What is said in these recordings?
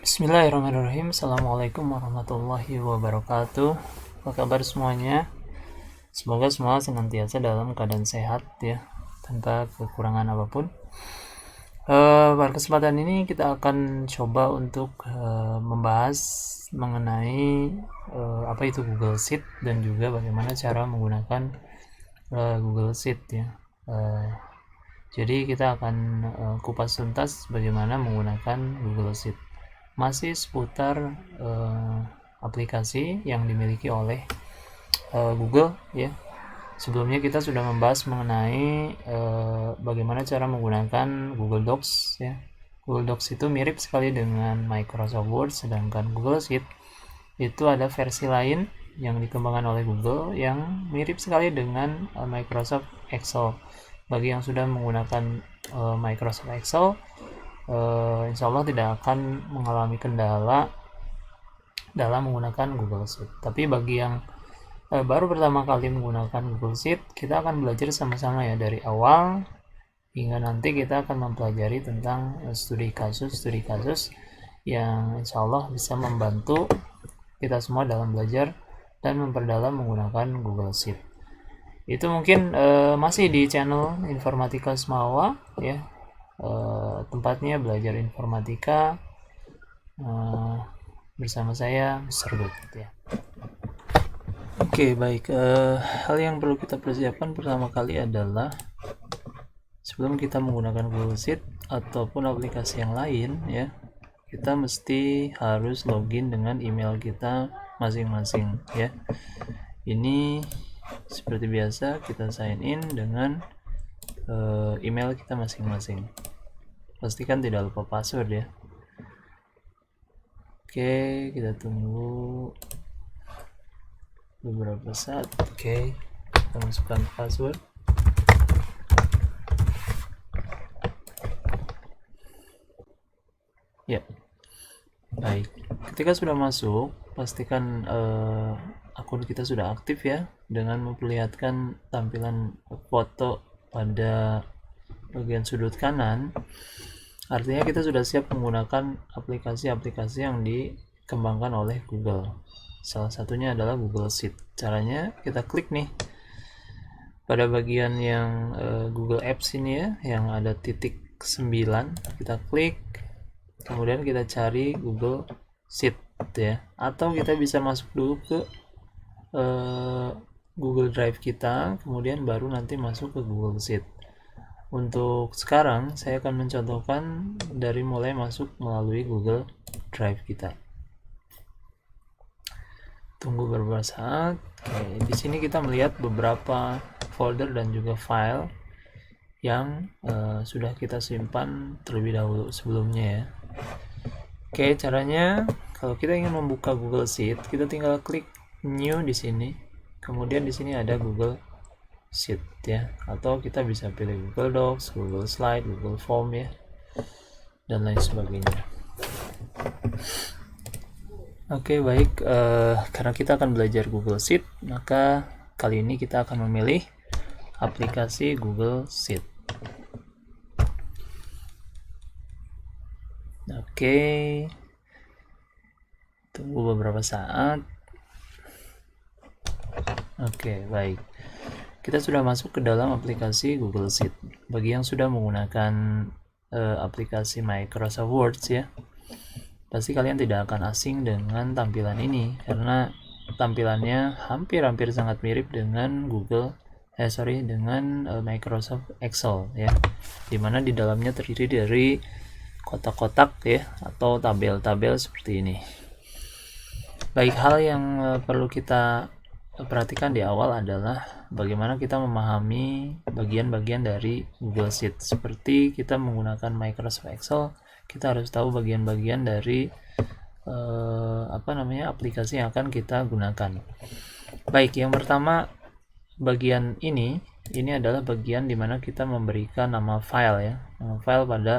Bismillahirrahmanirrahim. Assalamualaikum warahmatullahi wabarakatuh. Apa kabar semuanya? Semoga semua senantiasa dalam keadaan sehat ya, tanpa kekurangan apapun. Pada kesempatan ini kita akan coba untuk membahas mengenai apa itu Google Sheet dan juga bagaimana cara menggunakan Google Sheet ya. Jadi kita akan kupas tuntas bagaimana menggunakan Google Sheet. Masih seputar aplikasi yang dimiliki oleh Google ya. Sebelumnya kita sudah membahas mengenai bagaimana cara menggunakan Google Docs ya. Google Docs itu mirip sekali dengan Microsoft Word, sedangkan Google Sheet itu ada versi lain yang dikembangkan oleh Google yang mirip sekali dengan Microsoft Excel. Bagi yang sudah menggunakan Microsoft Excel, insya Allah tidak akan mengalami kendala dalam menggunakan Google Sheet. Tapi bagi yang baru pertama kali menggunakan Google Sheet, kita akan belajar sama-sama ya dari awal hingga nanti kita akan mempelajari tentang studi kasus yang insya Allah bisa membantu kita semua dalam belajar dan memperdalam menggunakan Google Sheet. Itu mungkin masih di channel Informatika Semawa ya, tempatnya belajar informatika bersama saya Mr. Good ya. Oke, baik. Hal yang perlu kita persiapkan pertama kali adalah sebelum kita menggunakan Google Sheet ataupun aplikasi yang lain ya, kita mesti harus login dengan email kita masing-masing ya. Ini seperti biasa kita sign in dengan email kita masing-masing. Pastikan tidak lupa password ya. Oke, kita tunggu beberapa saat. Oke, kita masukkan password. Ya, baik. Ketika sudah masuk, pastikan akun kita sudah aktif ya, dengan memperlihatkan tampilan foto pada bagian sudut kanan. Artinya kita sudah siap menggunakan aplikasi-aplikasi yang dikembangkan oleh Google. Salah satunya adalah Google Sheet. Caranya kita klik nih pada bagian yang Google Apps ini ya, yang ada titik 9, kita klik, kemudian kita cari Google Sheet ya, atau kita bisa masuk dulu ke Google Drive kita, kemudian baru nanti masuk ke Google Sheet. Untuk sekarang saya akan mencontohkan dari mulai masuk melalui Google Drive kita. Tunggu beberapa saat. Oke, di sini kita melihat beberapa folder dan juga file yang sudah kita simpan terlebih dahulu sebelumnya ya. Oke, caranya kalau kita ingin membuka Google Sheet, kita tinggal klik New di sini. Kemudian di sini ada Google Sheet ya, atau kita bisa pilih Google Docs, Google Slide, Google Form ya, dan lain sebagainya. Oke, baik. Karena kita akan belajar Google Sheet, maka kali ini kita akan memilih aplikasi Google Sheet. Oke, tunggu beberapa saat. Oke, baik. Kita sudah masuk ke dalam aplikasi Google Sheet. Bagi yang sudah menggunakan aplikasi Microsoft Word ya, pasti kalian tidak akan asing dengan tampilan ini, karena tampilannya hampir sangat mirip dengan dengan Microsoft Excel ya, dimana di dalamnya terdiri dari kotak-kotak ya, atau tabel-tabel seperti ini. Baik, hal yang perlu kita perhatikan di awal adalah bagaimana kita memahami bagian-bagian dari Google Sheet. Seperti kita menggunakan Microsoft Excel, kita harus tahu bagian-bagian dari aplikasi yang akan kita gunakan. Baik, yang pertama bagian ini adalah bagian dimana kita memberikan nama file ya, nama file pada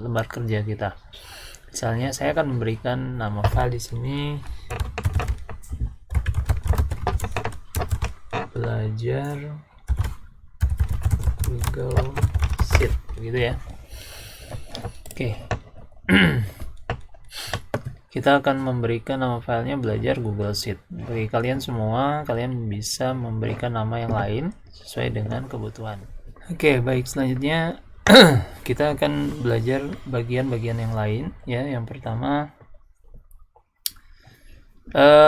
lembar kerja kita. Misalnya saya akan memberikan nama file di sini belajar Google Sheet begitu ya. Oke. Kita akan memberikan nama filenya belajar Google Sheet. Bagi kalian semua, kalian bisa memberikan nama yang lain sesuai dengan kebutuhan. Oke, baik, selanjutnya kita akan belajar bagian-bagian yang lain ya. Yang pertama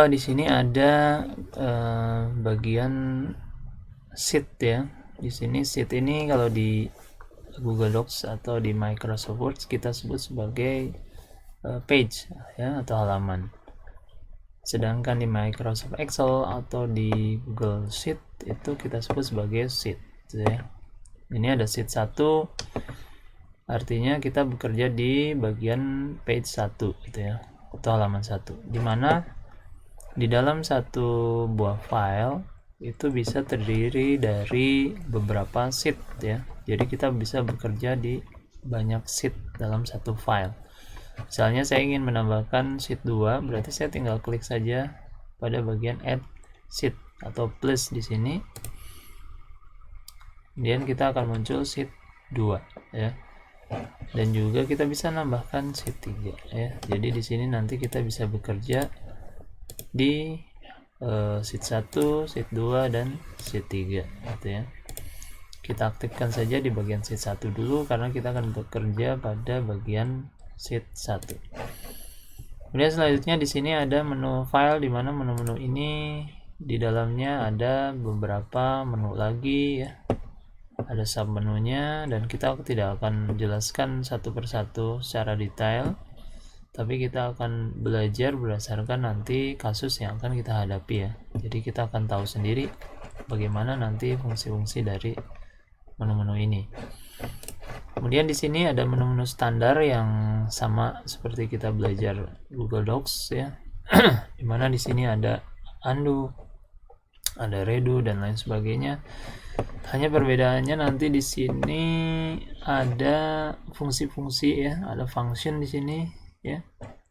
di sini ada bagian sheet ya. Di sini sheet ini kalau di Google Docs atau di Microsoft Word kita sebut sebagai page ya, atau halaman. Sedangkan di Microsoft Excel atau di Google Sheet itu kita sebut sebagai sheet gitu ya. Ini ada sheet 1, artinya kita bekerja di bagian page 1 gitu ya, atau halaman 1, dimana di dalam satu buah file itu bisa terdiri dari beberapa sheet ya. Jadi kita bisa bekerja di banyak sheet dalam satu file. Misalnya saya ingin menambahkan sheet 2, berarti saya tinggal klik saja pada bagian add sheet atau plus di sini. Kemudian kita akan muncul sheet 2 ya. Dan juga kita bisa nambahkan sheet 3 ya. Jadi di sini nanti kita bisa bekerja di sheet 1, sheet 2 dan sheet 3 gitu ya. Kita aktifkan saja di bagian sheet 1 dulu karena kita akan bekerja pada bagian sheet 1. Kemudian selanjutnya di sini ada menu file, di mana menu-menu ini di dalamnya ada beberapa menu lagi ya. Ada sub menunya dan kita tidak akan jelaskan satu persatu secara detail, tapi kita akan belajar berdasarkan nanti kasus yang akan kita hadapi ya. Jadi kita akan tahu sendiri bagaimana nanti fungsi-fungsi dari menu-menu ini. Kemudian di sini ada menu-menu standar yang sama seperti kita belajar Google Docs ya. Dimana di sini ada undo, ada redo dan lain sebagainya. Hanya perbedaannya nanti di sini ada fungsi-fungsi ya, ada function di sini ya.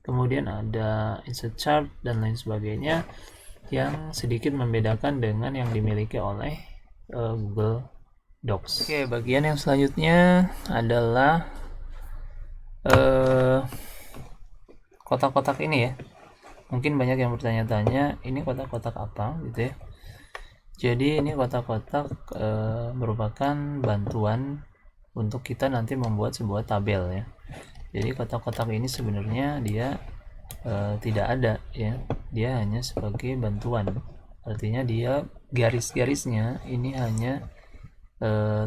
Kemudian ada insert chart dan lain sebagainya yang sedikit membedakan dengan yang dimiliki oleh Google Docs. Oke, bagian yang selanjutnya adalah kotak-kotak ini ya. Mungkin banyak yang bertanya-tanya, ini kotak-kotak apa gitu ya. Jadi ini kotak-kotak merupakan bantuan untuk kita nanti membuat sebuah tabel ya. Jadi kotak-kotak ini sebenarnya dia tidak ada ya, dia hanya sebagai bantuan. Artinya dia garis-garisnya ini hanya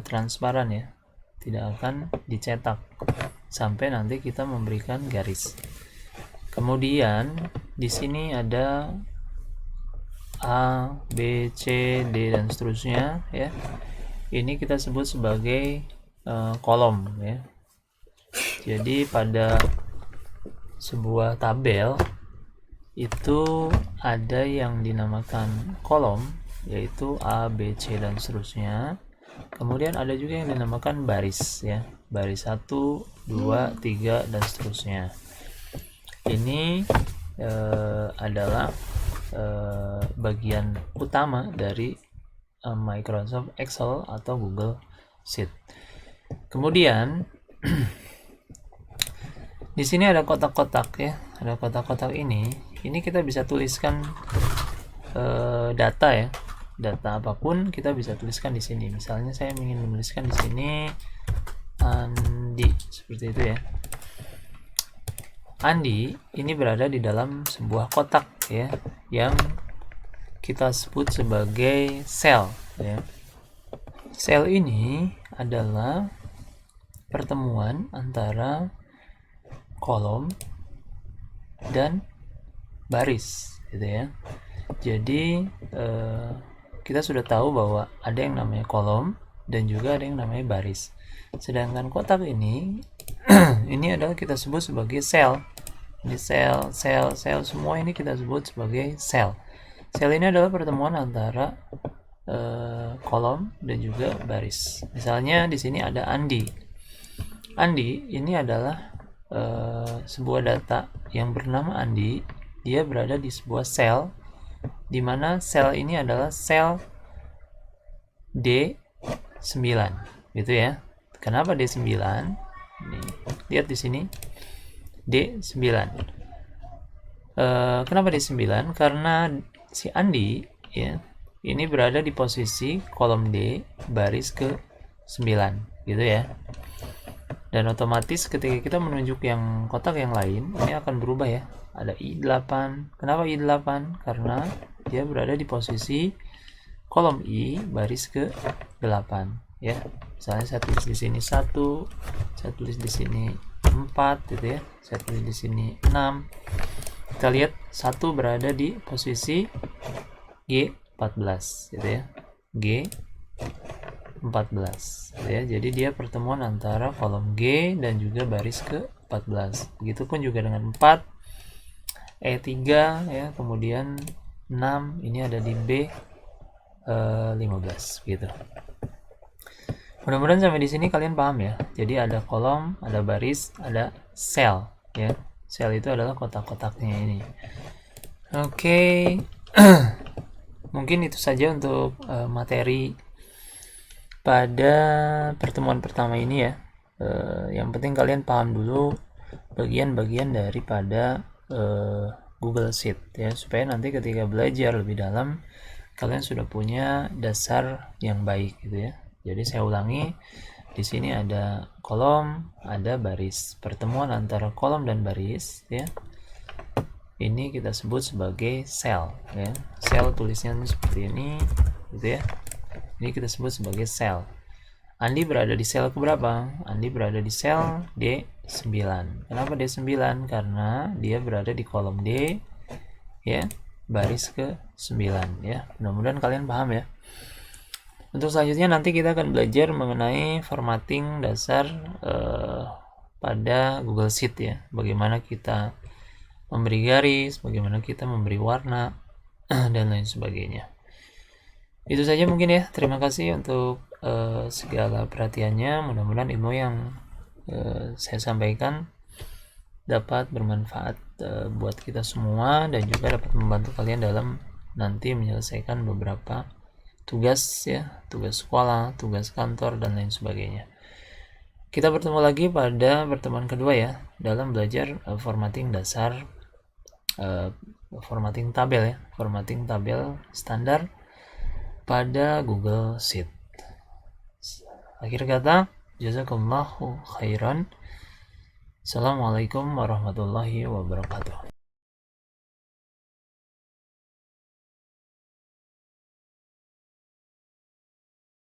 transparan ya, tidak akan dicetak sampai nanti kita memberikan garis. Kemudian di sini ada A, B, C, D dan seterusnya ya. Ini kita sebut sebagai kolom ya. Jadi pada sebuah tabel itu ada yang dinamakan kolom, yaitu A, B, C dan seterusnya. Kemudian ada juga yang dinamakan baris ya, baris 1, 2, 3 dan seterusnya. Ini adalah bagian utama dari Microsoft Excel atau Google Sheet. Kemudian di sini ada kotak-kotak ya, ada kotak-kotak ini kita bisa tuliskan data ya, data apapun kita bisa tuliskan di sini. Misalnya saya ingin menuliskan di sini Andi seperti itu ya. Andi ini berada di dalam sebuah kotak ya, yang kita sebut sebagai sel ya. Sel ini adalah pertemuan antara kolom dan baris gitu ya. Jadi kita sudah tahu bahwa ada yang namanya kolom dan juga ada yang namanya baris. Sedangkan kotak ini ini adalah kita sebut sebagai sel. Ini sel semua ini kita sebut sebagai sel. Sel ini adalah pertemuan antara kolom dan juga baris. Misalnya di sini ada Andi. Andi ini adalah sebuah data yang bernama Andi. Dia berada di sebuah sel, di mana sel ini adalah sel D9, gitu ya. Kenapa D9? Nih, lihat di sini D9. Kenapa D9? Karena si Andi ya, ini berada di posisi kolom D baris ke 9, gitu ya. Dan otomatis ketika kita menunjuk yang kotak yang lain, ini akan berubah ya. Ada I8. Kenapa I8? Karena dia berada di posisi kolom I baris ke 8 ya. Misalnya saya tulis di sini 1, saya tulis di sini 4 gitu ya. Saya tulis di sini 6. Kita lihat 1 berada di posisi G14 gitu ya. G14 ya. Jadi dia pertemuan antara kolom G dan juga baris ke 14. Begitupun juga dengan 4, E3 ya, kemudian 6 ini ada di B15 gitu. Mudah-mudahan sampai di sini kalian paham ya. Jadi ada kolom, ada baris, ada sel ya. Sel itu adalah kotak-kotaknya ini. Oke. Mungkin itu saja untuk materi pada pertemuan pertama ini ya. Yang penting kalian paham dulu bagian-bagian daripada Google Sheet ya, supaya nanti ketika belajar lebih dalam kalian sudah punya dasar yang baik gitu ya. Jadi saya ulangi, di sini ada kolom, ada baris. Pertemuan antara kolom dan baris ya, ini kita sebut sebagai sel ya. Sel tulisnya seperti ini gitu ya. Ini kita sebut sebagai sel. Andi berada di sel keberapa? Andi berada di sel D9. Kenapa D9? Karena dia berada di kolom D ya, baris ke 9 ya. Mudah-mudahan kalian paham ya. Untuk selanjutnya nanti kita akan belajar mengenai formatting dasar pada Google Sheet ya. Bagaimana kita memberi garis, bagaimana kita memberi warna dan lain sebagainya. Itu saja mungkin ya. Terima kasih untuk segala perhatiannya. Mudah-mudahan ilmu yang saya sampaikan dapat bermanfaat buat kita semua dan juga dapat membantu kalian dalam nanti menyelesaikan beberapa tugas ya, tugas sekolah, tugas kantor dan lain sebagainya. Kita bertemu lagi pada pertemuan kedua ya, dalam belajar formatting dasar, formatting tabel ya, formatting tabel standar pada Google Sheet. Akhir kata, jazakallahu khairan. Assalamualaikum warahmatullahi wabarakatuh.